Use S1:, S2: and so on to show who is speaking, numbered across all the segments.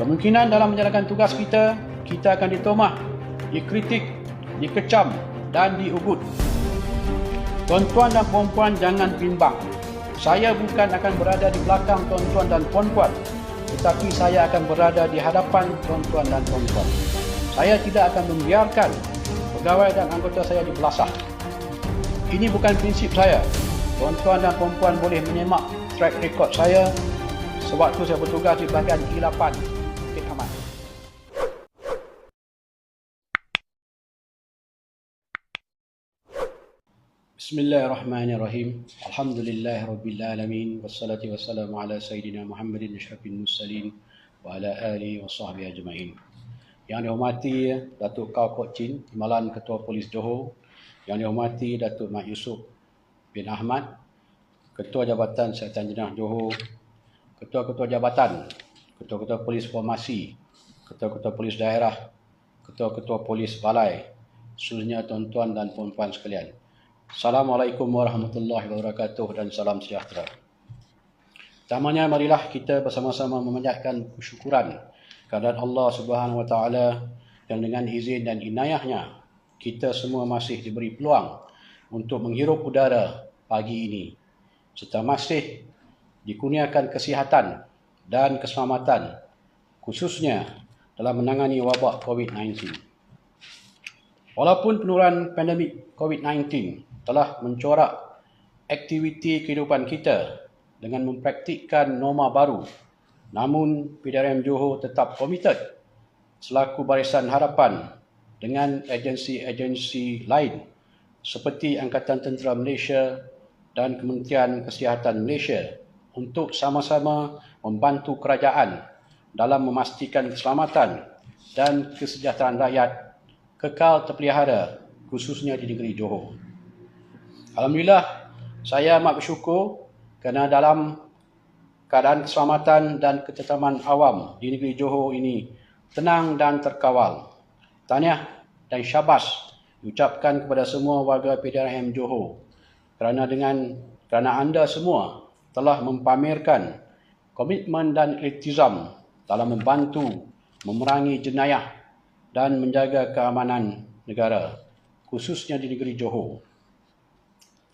S1: Kemungkinan dalam menjalankan tugas kita akan ditomah, dikritik, dikecam dan diugut. Tuan-tuan dan puan-puan, jangan bimbang. Saya bukan akan berada di belakang tuan-tuan dan puan-puan, tetapi saya akan berada di hadapan tuan-tuan dan puan-puan. Saya tidak akan membiarkan pegawai dan anggota saya dibelasah. Ini bukan prinsip saya. Tuan-tuan dan puan-puan boleh menyemak track record saya sewaktu saya bertugas di bahagian E8 Bukit Aman. Bismillahirrahmanirrahim. Alhamdulillahirabbil wassalatu wassalamu ala sayyidina Muhammadin asyrafil mursalin wa ala alihi wa sahbihi ajma'in. Yang dihormati Datuk Kau Kok Chin, Timbalan Ketua Polis Johor. Yang dihormati Datuk Mat Yusof bin Ahmad, Ketua Jabatan Siasatan Jenayah Johor, Ketua-Ketua Jabatan, Ketua-Ketua Polis Formasi, Ketua-Ketua Polis Daerah, Ketua-Ketua Polis Balai, seluruhnya tuan-tuan dan puan-puan sekalian. Assalamualaikum warahmatullahi wabarakatuh dan salam sejahtera. Pertamanya, marilah kita bersama-sama memanjatkan kesyukuran kehadirat Allah Subhanahu Wa Taala yang dengan izin dan inayahnya kita semua masih diberi peluang untuk menghirup udara pagi ini, serta masih dikurniakan kesihatan dan keselamatan, khususnya dalam menangani wabak COVID-19. Walaupun penurunan pandemik COVID-19 telah mencorak aktiviti kehidupan kita dengan mempraktikkan norma baru, namun PDRM Johor tetap komited selaku barisan harapan dengan agensi-agensi lain seperti Angkatan Tentera Malaysia dan Kementerian Kesihatan Malaysia untuk sama-sama membantu kerajaan dalam memastikan keselamatan dan kesejahteraan rakyat kekal terpelihara, khususnya di negeri Johor. Alhamdulillah, saya amat bersyukur kerana dalam keadaan keselamatan dan ketenteraman awam di negeri Johor ini tenang dan terkawal. Tahniah dan syabas diucapkan kepada semua warga PDRM Johor kerana anda semua telah mempamerkan komitmen dan iltizam dalam membantu memerangi jenayah dan menjaga keamanan negara, khususnya di negeri Johor.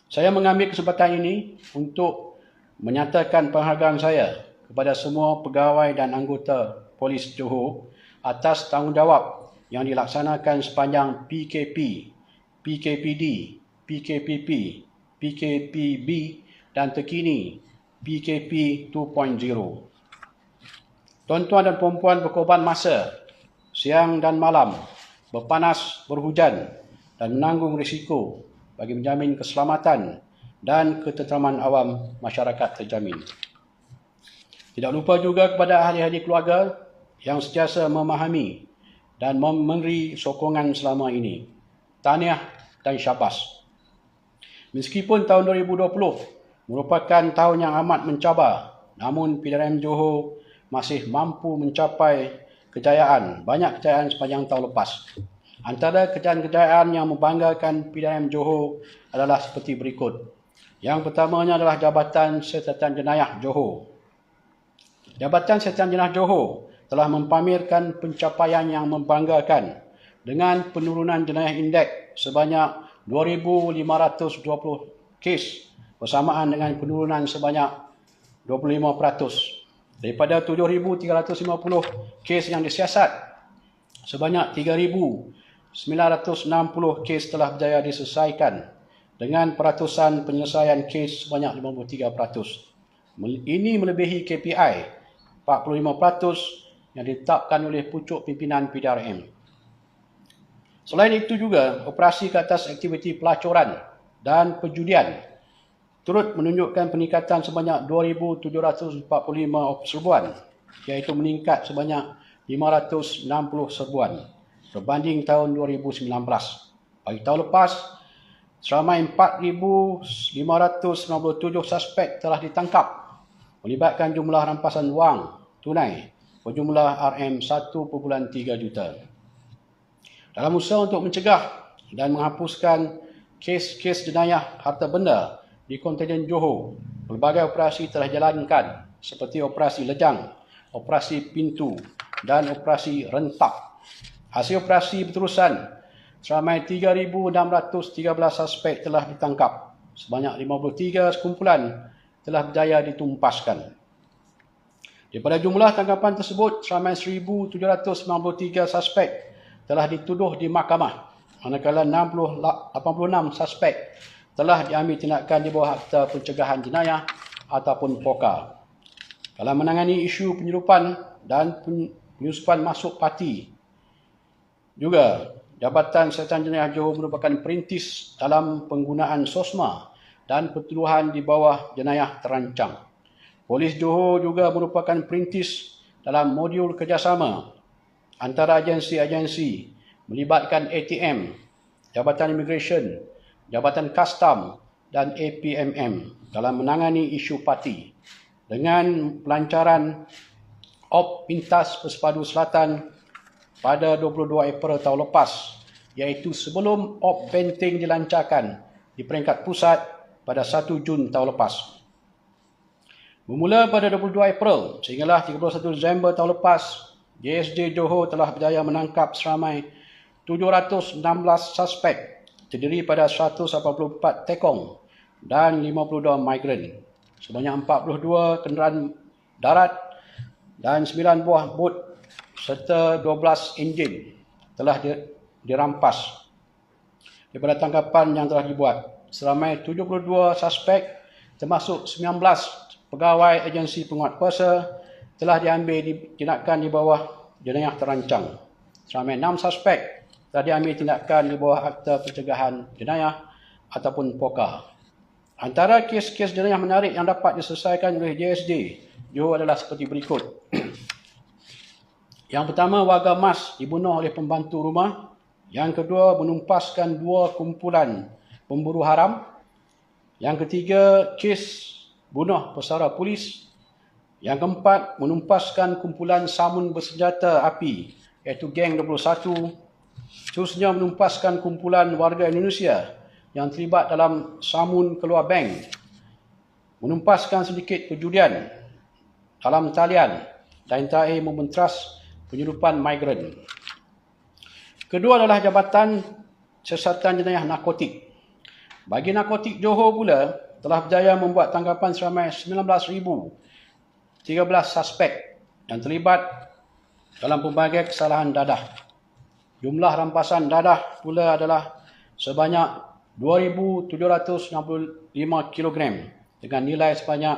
S1: Saya mengambil kesempatan ini untuk menyatakan penghargaan saya kepada semua pegawai dan anggota Polis Johor atas tanggungjawab yang dilaksanakan sepanjang PKP, PKPD, PKPP, PKPB dan terkini PKP 2.0. Tuan-tuan dan puan-puan berkorban masa, siang dan malam, berpanas, berhujan dan menanggung risiko bagi menjamin keselamatan dan ketenteraman awam masyarakat terjamin. Tidak lupa juga kepada ahli-ahli keluarga yang sentiasa memahami dan memberi sokongan selama ini. Tahniah dan syabas. Meskipun tahun 2020 merupakan tahun yang amat mencabar, namun PDRM Johor masih mampu mencapai banyak kejayaan sepanjang tahun lepas. Antara kejayaan-kejayaan yang membanggakan PDRM Johor adalah seperti berikut. Yang pertamanya adalah Jabatan Siasatan Jenayah Johor. Jabatan Siasatan Jenayah Johor telah mempamerkan pencapaian yang membanggakan dengan penurunan jenayah indeks sebanyak 2,520 kes bersamaan dengan penurunan sebanyak 25%. Daripada 7,350 kes yang disiasat, sebanyak 3,960 kes telah berjaya diselesaikan dengan peratusan penyelesaian kes sebanyak 53%. Ini melebihi KPI 45% yang ditetapkan oleh pucuk pimpinan PDRM. Selain itu juga, operasi ke atas aktiviti pelacuran dan perjudian turut menunjukkan peningkatan sebanyak 2,745 serbuan, iaitu meningkat sebanyak 560 serbuan berbanding tahun 2019. Bagi tahun lepas, seramai 4,597 suspek telah ditangkap, melibatkan jumlah rampasan wang tunai berjumlah RM1.3 juta. Dalam usaha untuk mencegah dan menghapuskan kes-kes jenayah harta benda di kontinen Johor, pelbagai operasi telah dijalankan seperti operasi Lejang, operasi Pintu dan operasi rentap. Hasil operasi berterusan, seramai 3,613 suspek telah ditangkap. Sebanyak 53 sekumpulan telah berjaya ditumpaskan. Daripada jumlah tangkapan tersebut, seramai 1,793 suspek telah dituduh di mahkamah, manakala 86 suspek telah diambil tindakan di bawah Akta Pencegahan Jenayah ataupun POKA. Dalam menangani isu penyeludupan dan penyusupan masuk parti, juga Jabatan Siasatan Jenayah Johor merupakan perintis dalam penggunaan SOSMA dan pertuduhan di bawah jenayah terancam. Polis Johor juga merupakan perintis dalam modul kerjasama antara agensi-agensi melibatkan ATM, Jabatan Immigration, Jabatan Kastam dan APMM dalam menangani isu parti dengan pelancaran Op Pintas Persepadu Selatan pada 22 April tahun lepas, iaitu sebelum Op Benteng dilancarkan di peringkat pusat pada 1 Jun tahun lepas. Bermula pada 22 April sehinggalah 31 Disember tahun lepas, JSJ Johor telah berjaya menangkap seramai 716 suspek terdiri pada 184 tekong dan 52 migran. Sebanyak 42 kenderaan darat dan 9 buah bot serta 12 enjin telah dirampas daripada tangkapan yang telah dibuat. Seramai 72 suspek termasuk 19 pegawai agensi penguatkuasa telah diambil tindakan di bawah jenayah terancam. Seramai 6 suspek telah diambil tindakan di bawah Akta Pencegahan Jenayah ataupun POKA. Antara kes-kes jenayah menarik yang dapat diselesaikan oleh JSJ Johor adalah seperti berikut. Yang pertama, warga Mas dibunuh oleh pembantu rumah. Yang kedua, menumpaskan 2 kumpulan pemburu haram. Yang ketiga, kes bunuh pesara polis. Yang keempat, menumpaskan kumpulan samun bersenjata api iaitu Geng 21. Seterusnya, menumpaskan kumpulan warga Indonesia yang terlibat dalam samun keluar bank. Menumpaskan sedikit perjudian dalam talian dan terakhir mementeras penyeludupan migran. Kedua adalah Jabatan Siasatan Jenayah Narkotik. Bagi narkotik Johor pula telah berjaya membuat tangkapan seramai 19,013 suspek yang terlibat dalam pelbagai kesalahan dadah. Jumlah rampasan dadah pula adalah sebanyak 2,765 kg dengan nilai sebanyak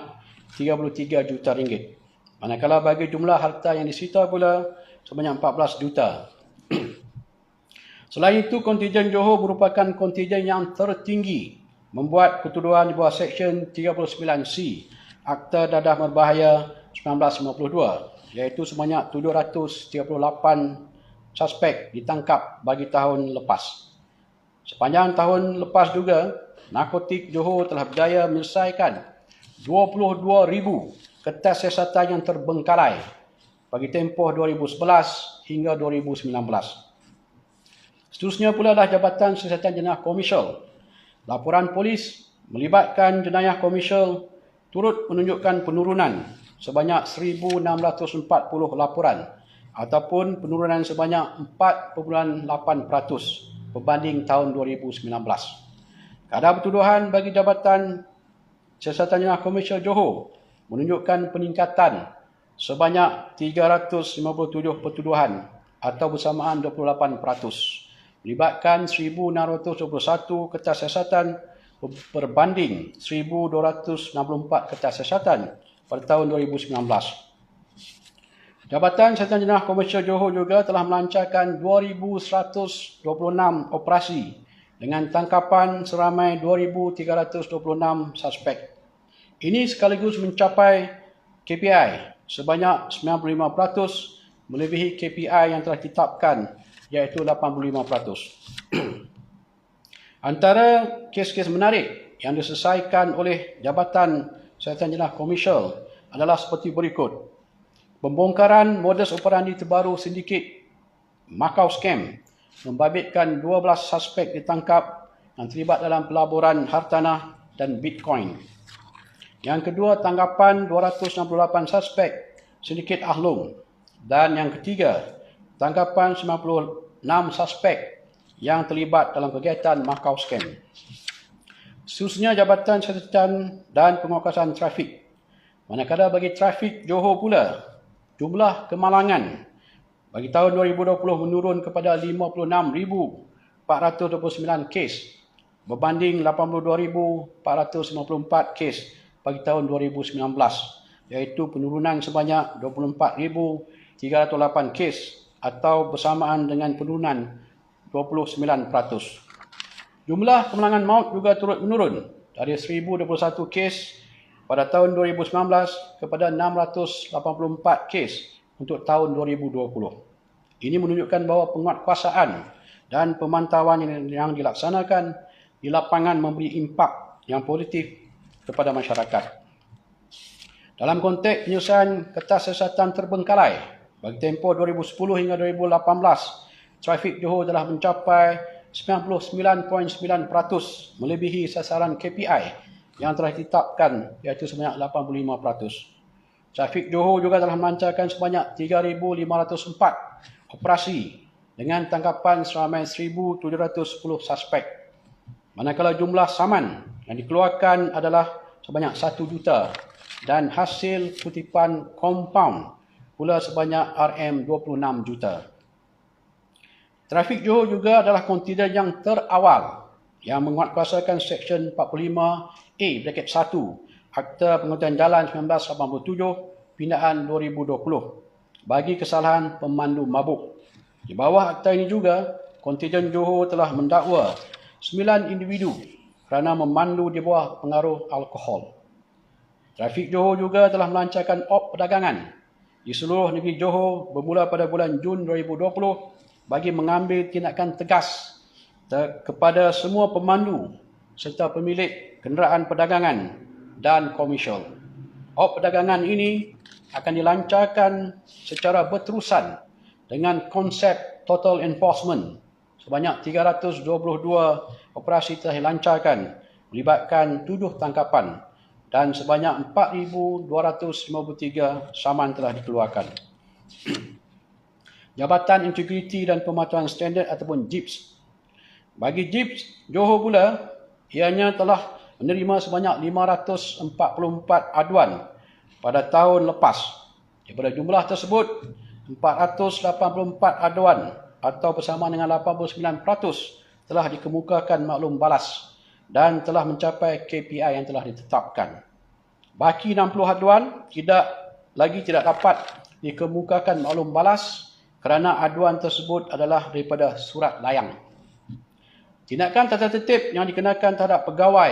S1: 33 juta ringgit. Manakala bagi jumlah harta yang disita pula sebanyak 14 juta. Selain itu, kontingen Johor merupakan kontingen yang tertinggi membuat pertuduhan di bawah Seksyen 39C Akta Dadah Berbahaya 1952, iaitu sebanyak 738 suspek ditangkap bagi tahun lepas. Sepanjang tahun lepas juga, narkotik Johor telah berjaya menyelesaikan 22,000 kertas siasatan yang terbengkalai bagi tempoh 2011 hingga 2019. Seterusnya pula adalah Jabatan Siasatan Jenayah Komersial. Laporan polis melibatkan jenayah komersial turut menunjukkan penurunan sebanyak 1,640 laporan ataupun penurunan sebanyak 4.8% berbanding tahun 2019. Kadar pertuduhan bagi Jabatan Siasatan Jenayah Komersial Johor menunjukkan peningkatan sebanyak 357 pertuduhan atau bersamaan 28%. Melibatkan 1,621 kertas siasatan berbanding 1,264 kertas siasatan pada tahun 2019. Jabatan Siasatan Jenayah Komersial Johor juga telah melancarkan 2,126 operasi dengan tangkapan seramai 2,326 suspek. Ini sekaligus mencapai KPI sebanyak 95%, melebihi KPI yang telah ditetapkan iaitu 85%. Antara kes-kes menarik yang diselesaikan oleh Jabatan Siasatan Jenayah Komersial adalah seperti berikut. Pembongkaran modus operandi terbaru sindiket Macau Scam membabitkan 12 suspek ditangkap yang terlibat dalam pelaburan hartanah dan Bitcoin. Yang kedua, tangkapan 268 suspek sindiket Ahlong Dan yang ketiga, tangkapan 96 suspek yang terlibat dalam kegiatan Macau Scam. Seterusnya, Jabatan Siasatan dan Penguatkuasaan Trafik. Manakala bagi trafik Johor pula, jumlah kemalangan bagi tahun 2020 menurun kepada 56,429 kes berbanding 82,454 kes bagi tahun 2019, iaitu penurunan sebanyak 24,308 kes atau bersamaan dengan penurunan 29%. Jumlah kemalangan maut juga turut menurun dari 1,021 kes pada tahun 2019 kepada 684 kes untuk tahun 2020. Ini menunjukkan bahawa penguatkuasaan dan pemantauan yang dilaksanakan di lapangan memberi impak yang positif kepada masyarakat. Dalam konteks penyelesaian kertas siasatan terbengkalai, bagi tempoh 2010 hingga 2018, trafik Johor telah mencapai 99.9% melebihi sasaran KPI yang telah ditetapkan, iaitu sebanyak 85%. Trafik Johor juga telah melancarkan sebanyak 3,504 operasi dengan tangkapan seramai 1,710 suspek. Manakala jumlah saman yang dikeluarkan adalah sebanyak 1 juta dan hasil kutipan compound pula sebanyak RM26 juta. Trafik Johor juga adalah kontinen yang terawal yang menguatkuasakan Seksyen 45A-1 Akta Pengurutan Jalan 1987 Pindaan 2020 bagi kesalahan pemandu mabuk. Di bawah akta ini juga, kontinen Johor telah mendakwa 9 individu kerana memandu di bawah pengaruh alkohol. Trafik Johor juga telah melancarkan op perdagangan di seluruh negeri Johor bermula pada bulan Jun 2020 bagi mengambil tindakan tegas kepada semua pemandu serta pemilik kenderaan perdagangan dan komersial. Op perdagangan ini akan dilancarkan secara berterusan dengan konsep total enforcement. Sebanyak 322 operasi telah dilancarkan melibatkan 7 tangkapan dan sebanyak 4,253 saman telah dikeluarkan. Jabatan Integriti dan Pematuhan Standard ataupun JIPS. Bagi JIPS Johor pula, ianya telah menerima sebanyak 544 aduan pada tahun lepas. Daripada jumlah tersebut, 484 aduan atau bersamaan dengan 89% telah dikemukakan maklum balas dan telah mencapai KPI yang telah ditetapkan. Baki 60 aduan tidak dapat dikemukakan maklum balas kerana aduan tersebut adalah daripada surat layang. Tindakan tata tertib yang dikenakan terhadap pegawai,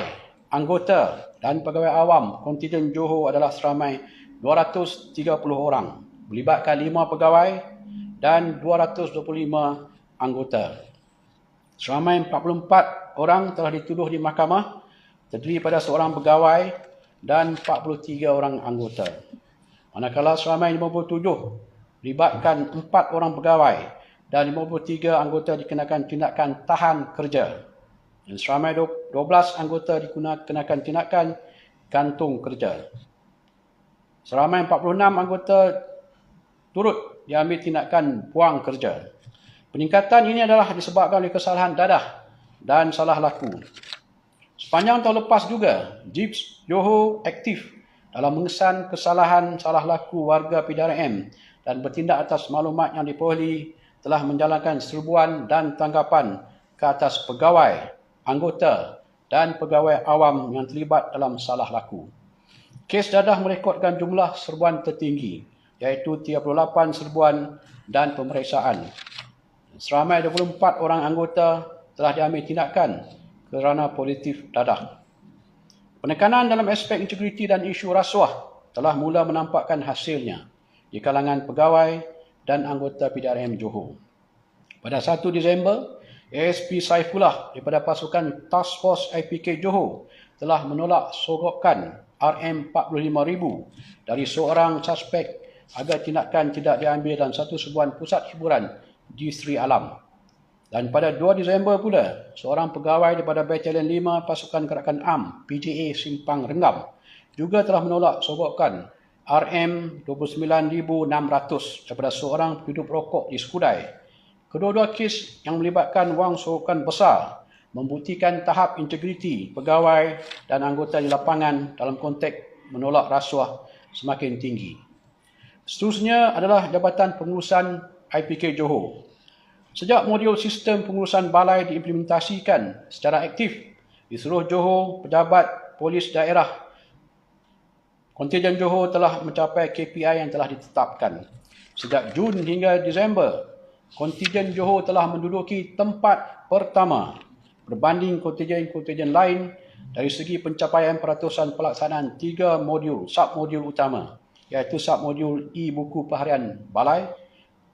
S1: anggota dan pegawai awam kontinen Johor adalah seramai 230 orang, melibatkan 5 pegawai dan 225 anggota. Seramai 44 orang telah dituduh di mahkamah, terdiri pada seorang pegawai dan 43 orang anggota. Manakala seramai 57 melibatkan 4 orang pegawai dan 53 anggota dikenakan tindakan tahan kerja. Dan seramai 12 anggota dikenakan tindakan gantung kerja. Seramai 46 anggota turut diambil tindakan buang kerja. Peningkatan ini adalah disebabkan oleh kesalahan dadah dan salah laku. Sepanjang tahun lepas juga, JIPS Johor aktif dalam mengesan kesalahan salah laku warga PDRM dan bertindak atas maklumat yang diperolehi telah menjalankan serbuan dan tangkapan ke atas pegawai, anggota dan pegawai awam yang terlibat dalam salah laku. Kes dadah merekodkan jumlah serbuan tertinggi, iaitu 38 serbuan dan pemeriksaan. Seramai 24 orang anggota telah diambil tindakan kerana positif dadah. Penekanan dalam aspek integriti dan isu rasuah telah mula menampakkan hasilnya di kalangan pegawai dan anggota PDRM Johor. Pada 1 Disember, ASP Saifullah daripada pasukan Task Force IPK Johor telah menolak sogokan RM45,000 dari seorang suspek agar tindakan tidak diambil dalam satu serbuan pusat hiburan di Sri Alam. Dan pada 2 Disember pula, seorang pegawai daripada Batalion 5 Pasukan Gerakan Am PJA Simpang Renggam juga telah menolak sogokan RM29,600 daripada seorang penduduk rokok di Skudai. Kedua-dua kes yang melibatkan wang sokongan besar membuktikan tahap integriti pegawai dan anggota di lapangan dalam konteks menolak rasuah semakin tinggi. Seterusnya adalah Jabatan Pengurusan IPK Johor. Sejak modul sistem pengurusan balai diimplementasikan secara aktif di seluruh Johor, pejabat polis daerah kontingen Johor telah mencapai KPI yang telah ditetapkan. Sejak Jun hingga Disember, kontingen Johor telah menduduki tempat pertama berbanding kontingen-kontingen lain dari segi pencapaian peratusan pelaksanaan 3 submodul utama, iaitu submodul e-buku harian balai,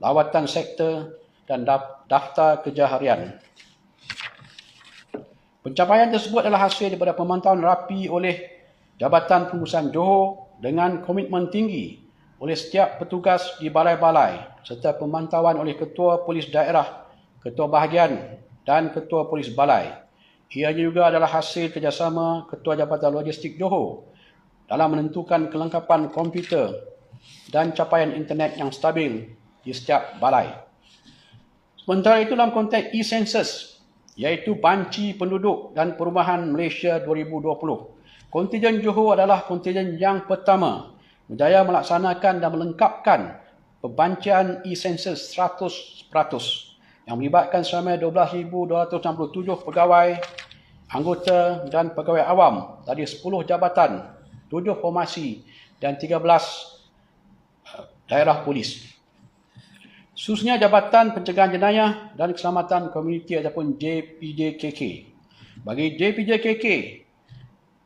S1: lawatan sektor dan daftar kerja harian. Pencapaian tersebut adalah hasil daripada pemantauan rapi oleh Jabatan Pengurusan Johor dengan komitmen tinggi oleh setiap petugas di balai-balai serta pemantauan oleh Ketua Polis Daerah, Ketua Bahagian dan Ketua Polis Balai. Ianya juga adalah hasil kerjasama Ketua Jabatan Logistik Johor dalam menentukan kelengkapan komputer dan capaian internet yang stabil di setiap balai. Sementara itu dalam konteks e-census, iaitu Banci Penduduk dan Perumahan Malaysia 2020, kontingen Johor adalah kontingen yang pertama berjaya melaksanakan dan melengkapkan pembancian e-census 100% yang melibatkan seramai 12,267 pegawai, anggota dan pegawai awam dari 10 jabatan, 7 formasi dan 13 daerah polis. Khususnya Jabatan Pencegahan Jenayah dan Keselamatan Komuniti ataupun JPJKK. Bagi JPJKK,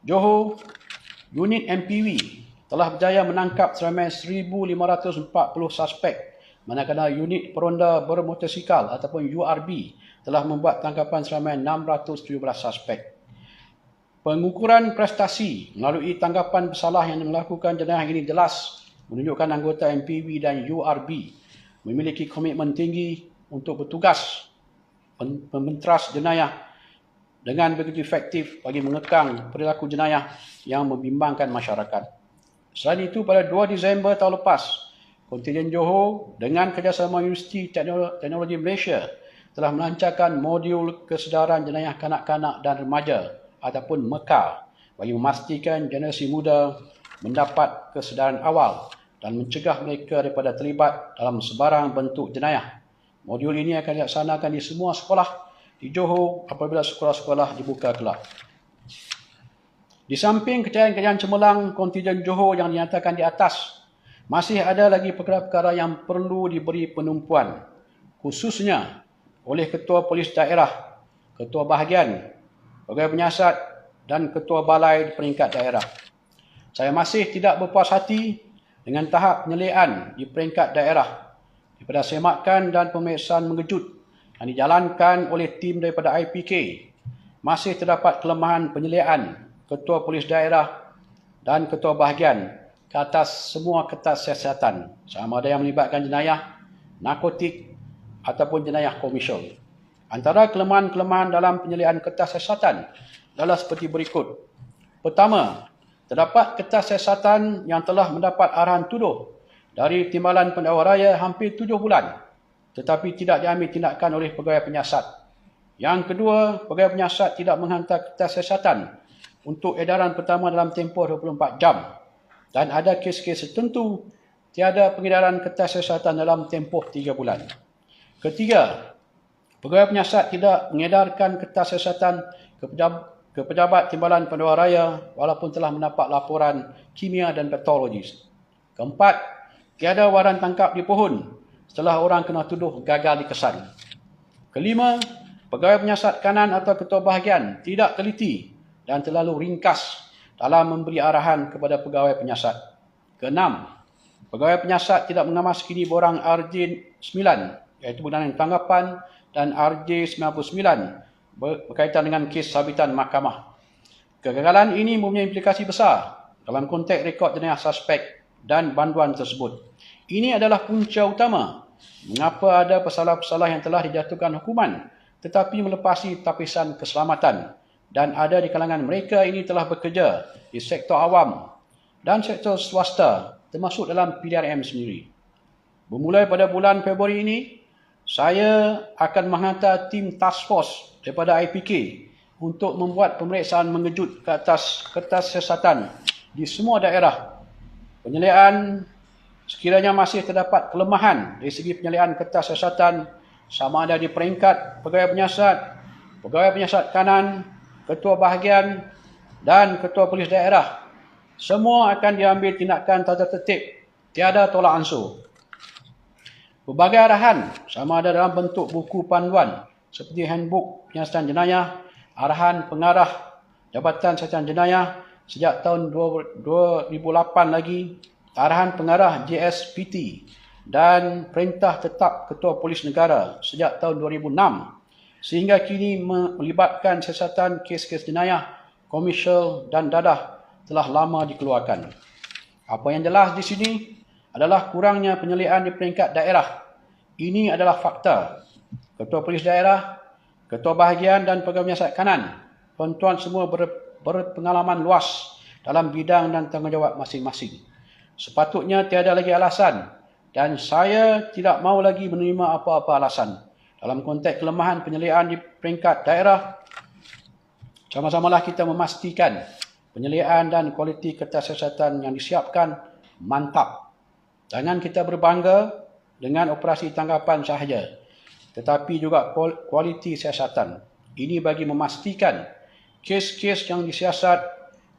S1: Johor, unit MPV telah berjaya menangkap seramai 1,540 suspek, manakala unit peronda bermotosikal ataupun URB telah membuat tangkapan seramai 617 suspek. Pengukuran prestasi melalui tangkapan bersalah yang melakukan jenayah ini jelas menunjukkan anggota MPV dan URB memiliki komitmen tinggi untuk bertugas mementeras jenayah dengan begitu efektif bagi mengekang perilaku jenayah yang membimbangkan masyarakat. Selain itu, pada 2 Disember tahun lepas, kontingen Johor dengan kerjasama Universiti Teknologi Malaysia telah melancarkan modul kesedaran jenayah kanak-kanak dan remaja ataupun MEKA bagi memastikan generasi muda mendapat kesedaran awal dan mencegah mereka daripada terlibat dalam sebarang bentuk jenayah. Modul ini akan dilaksanakan di semua sekolah di Johor apabila sekolah-sekolah dibuka kelak. Di samping kejayaan-kejayaan cemerlang kontingen Johor yang dinyatakan di atas, masih ada lagi perkara-perkara yang perlu diberi penumpuan, khususnya oleh Ketua Polis Daerah, Ketua Bahagian, Pegawai Penyiasat dan Ketua Balai di peringkat daerah. Saya masih tidak berpuas hati dengan tahap penyelidikan di peringkat daerah daripada semakan dan pemeriksaan mengejut yang dijalankan oleh tim daripada IPK. Masih terdapat kelemahan penyelidikan Ketua Polis Daerah dan Ketua Bahagian ke atas semua kertas siasatan, sama ada yang melibatkan jenayah, narkotik ataupun jenayah komersial. Antara kelemahan-kelemahan dalam penyelidikan kertas siasatan adalah seperti berikut. Pertama, terdapat kertas siasatan yang telah mendapat arahan tuduh dari Timbalan Pendakwa Raya hampir 7 bulan tetapi tidak diambil tindakan oleh pegawai penyiasat. Yang kedua, pegawai penyiasat tidak menghantar kertas siasatan untuk edaran pertama dalam tempoh 24 jam dan ada kes-kes tertentu tiada pengedaran kertas siasatan dalam tempoh 3 bulan. Ketiga, pegawai penyiasat tidak mengedarkan kertas siasatan ke pejabat Timbalan Pendakwa Raya walaupun telah mendapat laporan kimia dan patologis. Keempat, tiada waran tangkap di pohon setelah orang kena tuduh gagal dikesan. Kelima, pegawai penyiasat kanan atau ketua bahagian tidak teliti dan terlalu ringkas dalam memberi arahan kepada pegawai penyiasat. Keenam, pegawai penyiasat tidak mengamas kini borang RJ9 iaitu berkenaan tanggapan dan RJ99 berkaitan dengan kes sabitan mahkamah. Kegagalan ini mempunyai implikasi besar dalam konteks rekod jenayah suspek dan banduan tersebut. Ini adalah punca utama mengapa ada pesalah-pesalah yang telah dijatuhkan hukuman tetapi melepasi tapisan keselamatan dan ada di kalangan mereka ini telah bekerja di sektor awam dan sektor swasta termasuk dalam PDRM sendiri. Bermula pada bulan Februari ini, saya akan menghantar tim task force daripada IPK untuk membuat pemeriksaan mengejut ke atas kertas siasatan di semua daerah. Penyeliaan sekiranya masih terdapat kelemahan dari segi penyeliaan kertas siasatan, sama ada di peringkat pegawai penyiasat kanan, ketua bahagian dan ketua polis daerah, semua akan diambil tindakan tata tertib, tiada tolak ansur. Berbagai arahan, sama ada dalam bentuk buku panduan seperti handbook penyiasatan jenayah, arahan pengarah Jabatan Siasatan Jenayah sejak tahun 2008 lagi, arahan pengarah JSPT dan perintah tetap Ketua Polis Negara sejak tahun 2006 sehingga kini melibatkan siasatan kes-kes jenayah, komersial dan dadah telah lama dikeluarkan. Apa yang jelas di sini adalah kurangnya penyeliaan di peringkat daerah. Ini adalah fakta. Ketua Polis Daerah, Ketua Bahagian dan Pegawai Penyiasat Kanan, tuan-tuan semua berpengalaman luas dalam bidang dan tanggungjawab masing-masing. Sepatutnya tiada lagi alasan dan saya tidak mahu lagi menerima apa-apa alasan. Dalam konteks kelemahan penyeliaan di peringkat daerah, sama-samalah kita memastikan penyeliaan dan kualiti kertas siasatan yang disiapkan mantap. Jangan kita berbangga dengan operasi tangkapan sahaja, tetapi juga kualiti siasatan. Ini bagi memastikan kes-kes yang disiasat,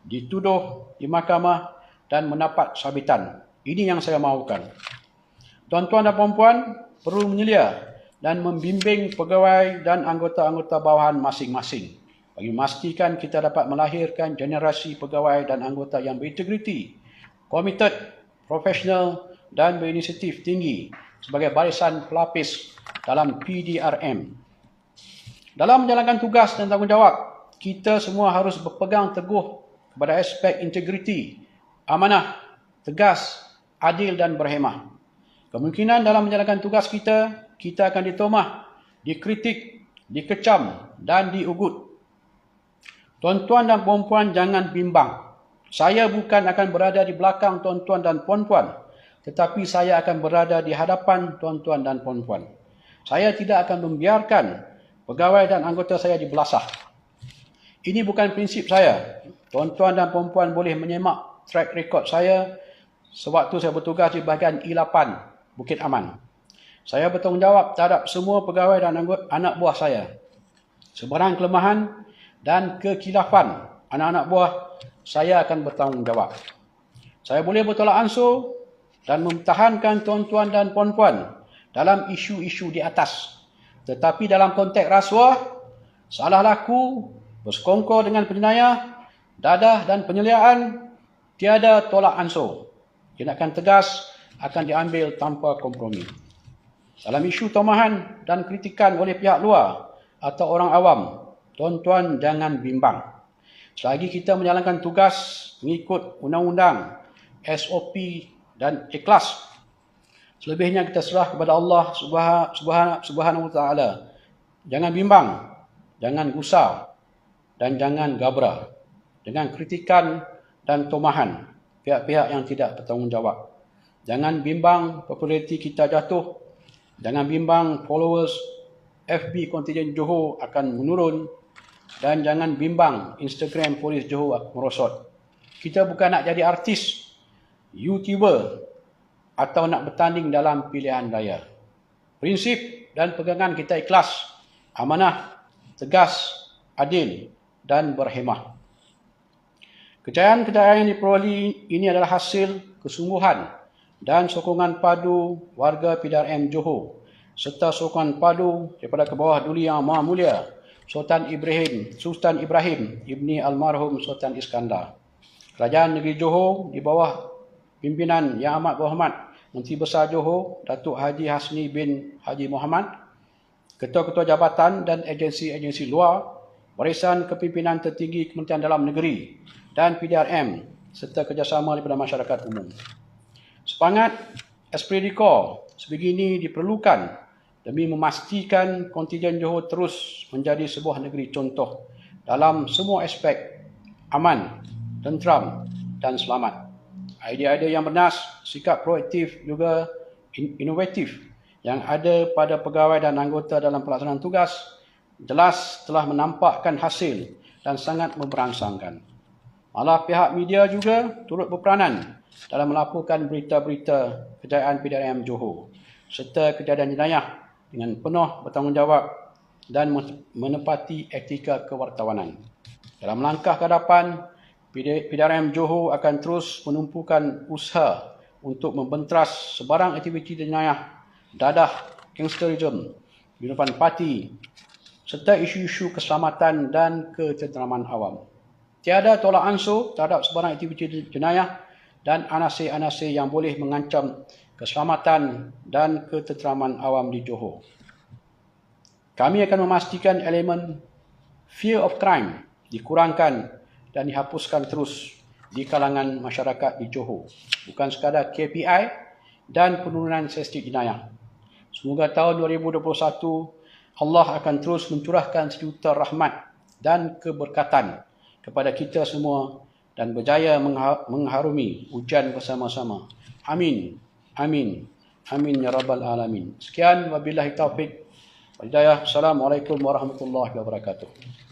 S1: dituduh di mahkamah dan mendapat sabitan. Ini yang saya mahukan. Tuan-tuan dan puan-puan perlu menyelia dan membimbing pegawai dan anggota-anggota bawahan masing-masing bagi memastikan kita dapat melahirkan generasi pegawai dan anggota yang berintegriti, komited, profesional dan berinisiatif tinggi sebagai barisan pelapis dalam PDRM. Dalam menjalankan tugas dan tanggungjawab, kita semua harus berpegang teguh kepada aspek integriti, amanah, tegas, adil dan berhemah. Kemungkinan dalam menjalankan tugas kita akan ditomah, dikritik, dikecam dan diugut. Tuan-tuan dan puan-puan jangan bimbang. Saya bukan akan berada di belakang tuan-tuan dan puan-puan, tetapi saya akan berada di hadapan tuan-tuan dan puan-puan. Saya tidak akan membiarkan pegawai dan anggota saya dibelasah. Ini bukan prinsip saya. Tuan-tuan dan puan-puan boleh menyemak track record saya sewaktu saya bertugas di bahagian I8 Bukit Aman. Saya bertanggungjawab terhadap semua pegawai dan anak buah saya. Sebarang kelemahan dan kekhilafan anak-anak buah, saya akan bertanggungjawab. Saya boleh bertolak ansur dan mempertahankan tuan-tuan dan puan-puan dalam isu-isu di atas. Tetapi dalam konteks rasuah, salah laku, bersekongkol dengan penjenayah, dadah dan penyeliaan, tiada tolak ansur. Tindakan tegas akan diambil tanpa kompromi. Dalam isu tomahan dan kritikan oleh pihak luar atau orang awam, tuan-tuan jangan bimbang. Selagi kita menjalankan tugas mengikut undang-undang, SOP dan ikhlas, selebihnya kita serah kepada Allah Subhanahu wa taala. Jangan bimbang, jangan gusar dan jangan gabra dengan kritikan dan tomahan pihak-pihak yang tidak bertanggungjawab. Jangan bimbang populariti kita jatuh. Jangan bimbang followers FB kontingen Johor akan menurun. Dan jangan bimbang Instagram Polis Johor merosot. Kita bukan nak jadi artis, YouTuber atau nak bertanding dalam pilihan raya. Prinsip dan pegangan kita ikhlas, amanah, tegas, adil dan berhemah. Kejayaan-kejayaan yang diperoleh ini adalah hasil kesungguhan dan sokongan padu warga PDRM Johor serta sokongan padu daripada ke bawah Duli Yang Maha Mulia Sultan Ibrahim Ibni Almarhum Sultan Iskandar. Kerajaan Negeri Johor di bawah pimpinan Yang Amat Berhormat Menteri Besar Johor Datuk Haji Hasni bin Haji Muhammad, ketua-ketua jabatan dan agensi-agensi luar, barisan kepimpinan tertinggi Kementerian Dalam Negeri dan PDRM serta kerjasama daripada masyarakat umum. Semangat esprit de corps sebegini diperlukan demi memastikan kontingen Johor terus menjadi sebuah negeri contoh dalam semua aspek aman, tentram dan selamat. idea-idea yang bernas, sikap proaktif juga inovatif yang ada pada pegawai dan anggota dalam pelaksanaan tugas jelas telah menampakkan hasil dan sangat memberangsangkan. Malah pihak media juga turut berperanan dalam melaporkan berita-berita kejayaan PDRM Johor serta kejadian jenayah dengan penuh bertanggungjawab dan menepati etika kewartawanan. Dalam langkah ke hadapan, PDRM Johor akan terus menumpukan usaha untuk membenteras sebarang aktiviti jenayah, dadah, gangsterisme, kehidupan parti, serta isu-isu keselamatan dan ketenteraman awam. Tiada tolak ansur terhadap sebarang aktiviti jenayah dan anasir-anasir yang boleh mengancam keselamatan dan ketenteraman awam di Johor. Kami akan memastikan elemen fear of crime dikurangkan dan dihapuskan terus di kalangan masyarakat di Johor. Bukan sekadar KPI dan penurunan statistik jenayah. Semoga tahun 2021 Allah akan terus mencurahkan sejuta rahmat dan keberkatan kepada kita semua dan berjaya mengharumi ujian bersama-sama. Amin. Amin. Amin ya rabbal alamin. Sekian wabillahi taufik. Assalamualaikum warahmatullahi wabarakatuh.